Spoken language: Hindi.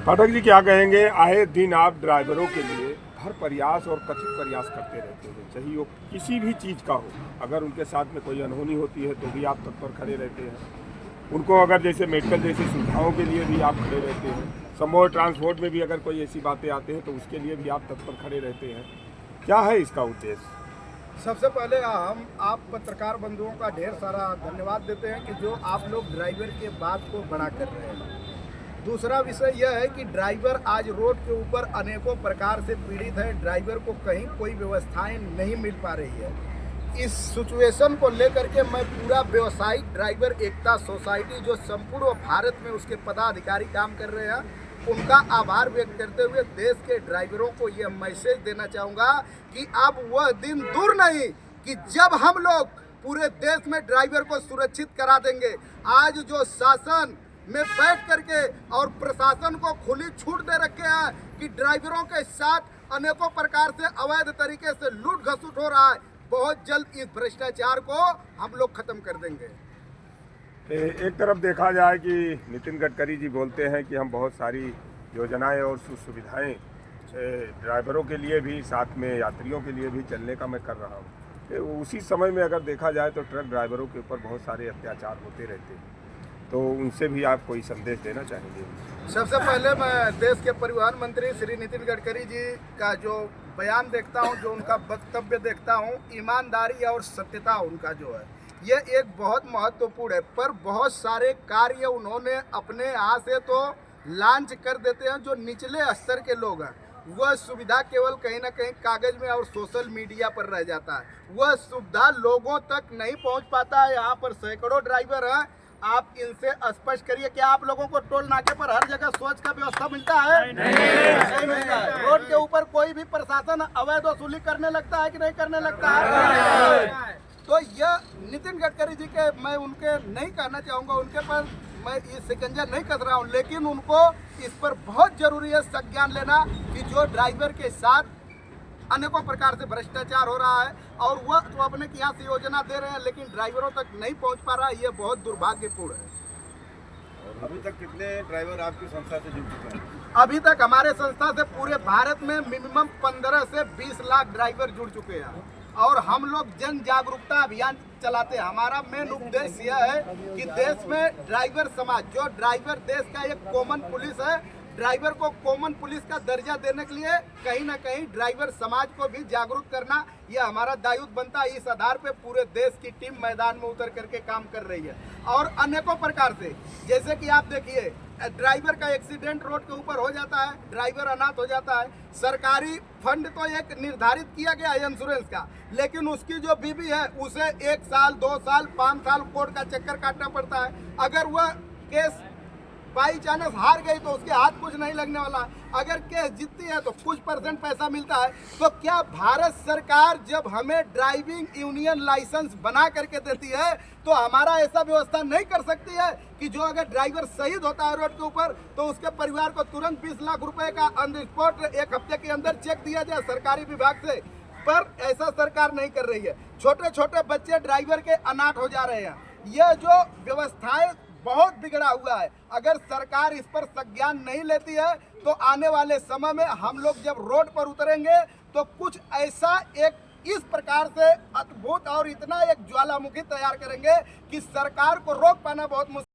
पाठक जी क्या कहेंगे, आए दिन आप ड्राइवरों के लिए हर प्रयास और कथित प्रयास करते रहते हैं, चाहे वो किसी भी चीज़ का हो। अगर उनके साथ में कोई अनहोनी होती है तो भी आप तत्पर खड़े रहते हैं। उनको अगर जैसे मेडिकल जैसी सुविधाओं के लिए भी आप खड़े रहते हैं। समूह ट्रांसपोर्ट में भी अगर कोई ऐसी बातें आते हैं तो उसके लिए भी आप तत्पर खड़े रहते हैं। क्या है इसका उद्देश्य? सबसे पहले हम आप पत्रकार बंधुओं का ढेर सारा धन्यवाद देते हैं कि जो आप लोग ड्राइवर के बात को बड़ा कर रहे हैं। दूसरा विषय यह है कि ड्राइवर आज रोड के ऊपर अनेकों प्रकार से पीड़ित है। ड्राइवर को कहीं कोई व्यवस्थाएं नहीं मिल पा रही है। इस सिचुएशन को लेकर के मैं पूरा व्यावसायिक ड्राइवर एकता सोसाइटी जो संपूर्ण भारत में उसके पदाधिकारी काम कर रहे हैं उनका आभार व्यक्त करते हुए देश के ड्राइवरों को यह मैसेज देना चाहूँगा कि अब वह दिन दूर नहीं कि जब हम लोग पूरे देश में ड्राइवर को सुरक्षित करा देंगे। आज जो शासन में बैठ करके और प्रशासन को खुली छूट दे रखे हैं कि ड्राइवरों के साथ अनेकों प्रकार से अवैध तरीके से लूट घसुट हो रहा है, बहुत जल्द इस भ्रष्टाचार को हम लोग खत्म कर देंगे। एक तरफ देखा जाए कि नितिन गडकरी जी बोलते हैं कि हम बहुत सारी योजनाएं और सुविधाएं ड्राइवरों के लिए भी, साथ में यात्रियों के लिए भी चलने का मैं कर रहा हूं। उसी समय में अगर देखा जाए तो ट्रक ड्राइवरों के ऊपर बहुत सारे अत्याचार होते रहते हैं, तो उनसे भी आप कोई संदेश देना चाहेंगे? सबसे पहले मैं देश के परिवहन मंत्री श्री नितिन गडकरी जी का जो बयान देखता हूं, जो उनका वक्तव्य देखता हूं, ईमानदारी और सत्यता उनका जो है ये एक बहुत महत्वपूर्ण है। पर बहुत सारे कार्य उन्होंने अपने यहाँ से तो लॉन्च कर देते हैं। जो निचले स्तर के लोग हैं वह सुविधा केवल कहीं ना कहीं कागज में और सोशल मीडिया पर रह जाता है, वह सुविधा लोगों तक नहीं पहुंच पाता है। यहाँ पर सैकड़ों ड्राइवर हैं, आप इनसे स्पष्ट करिए क्या आप लोगों को टोल नाके पर हर जगह शौच का व्यवस्था मिलता है? नहीं मिलता है। रोड के ऊपर कोई भी प्रशासन अवैध वसूली करने लगता है कि नहीं करने लगता है? तो यह नितिन गडकरी जी के मैं उनके नहीं कहना चाहूँगा, उनके पर मैं ये शिकंजा नहीं कस रहा हूँ, लेकिन उनको इस पर बहुत जरूरी है संज्ञान लेना कि जो ड्राइवर के साथ अनेकों प्रकार से भ्रष्टाचार हो रहा है और वह तो अपने यहाँ से योजना दे रहे हैं लेकिन ड्राइवरों तक नहीं पहुँच पा रहा है, ये बहुत दुर्भाग्यपूर्ण है। अभी तक कितने ड्राइवर आपकी संस्था से जुड़ चुके हैं? अभी तक हमारे संस्था से पूरे भारत में मिनिमम 15 से 20 लाख ड्राइवर जुड़ चुके हैं और हम लोग जन जागरूकता अभियान चलाते हैं। हमारा मेन उद्देश्य यह है कि देश में ड्राइवर समाज, जो ड्राइवर देश का एक कॉमन पुलिस है, ड्राइवर को कॉमन पुलिस का दर्जा देने के लिए कहीं ना कहीं ड्राइवर समाज को भी जागरूक करना यह हमारा दायित्व बनता है। इस आधार पे पूरे देश की टीम मैदान में उतर करके काम कर रही है और अनेकों प्रकार से, जैसे कि आप देखिए ड्राइवर का एक्सीडेंट रोड के ऊपर हो जाता है, ड्राइवर अनाथ हो जाता है। सरकारी फंड तो एक निर्धारित किया गया है इंश्योरेंस का, लेकिन उसकी जो बीवी है उसे 1 साल 2 साल 5 साल कोर्ट का चक्कर काटना पड़ता है। अगर वह केस बाई चांस हार गई तो उसके हाथ कुछ नहीं लगने वाला, अगर केस जीतती है तो कुछ % पैसा मिलता है। तो क्या भारत सरकार जब हमें ड्राइविंग यूनियन लाइसेंस बना करके देती है तो हमारा ऐसा व्यवस्था नहीं कर सकती है कि जो अगर ड्राइवर शहीद होता है रोड के ऊपर तो उसके परिवार को तुरंत 20 लाख रुपए का ऑन द स्पॉट 1 हफ्ते के अंदर चेक दिया जाए सरकारी विभाग से? पर ऐसा सरकार नहीं कर रही है। छोटे छोटे बच्चे ड्राइवर के अनाथ हो जा रहे हैं। यह जो व्यवस्थाएं बहुत बिगड़ा हुआ है, अगर सरकार इस पर संज्ञान नहीं लेती है तो आने वाले समय में हम लोग जब रोड पर उतरेंगे तो कुछ ऐसा एक इस प्रकार से अद्भुत और इतना एक ज्वालामुखी तैयार करेंगे कि सरकार को रोक पाना बहुत मुश्किल।